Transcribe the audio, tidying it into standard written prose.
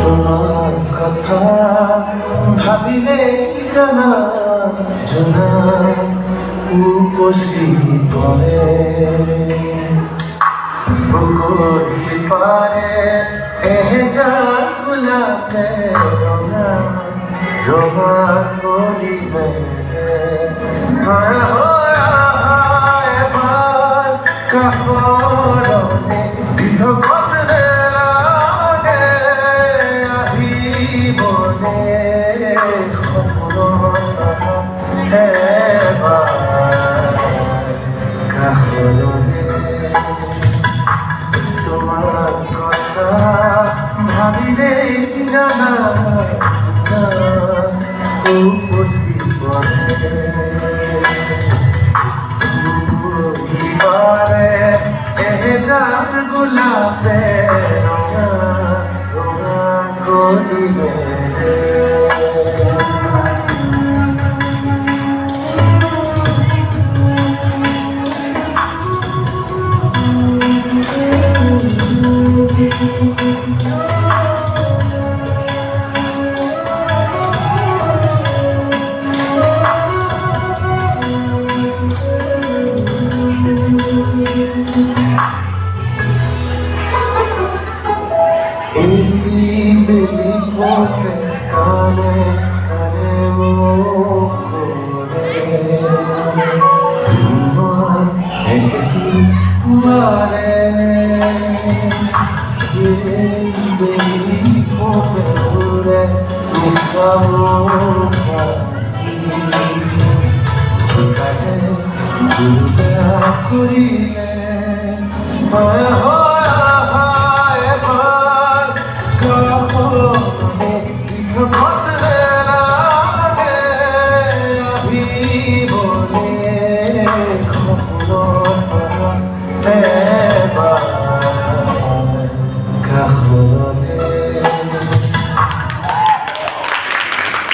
তোমার কথা ভাবিলে জানা জানা উপসি পরে বকরি পারে যা গোলাপে রঙা রঙা করিবে ছায়া এবার কাপড়ে বিধ কতরে লাগে আহিবনে খবৰ এবাৰ কাষৰলে তোমার কথা ভাবিলে জানা উপসি পরে বারে যার গোলাপে রঙা রঙা করিবে পড়তে কানে কানে মোরে তোমার একটি পুয়ারে পড়তে ঘুরে নিকাবো সকালে দুর্গা করিলে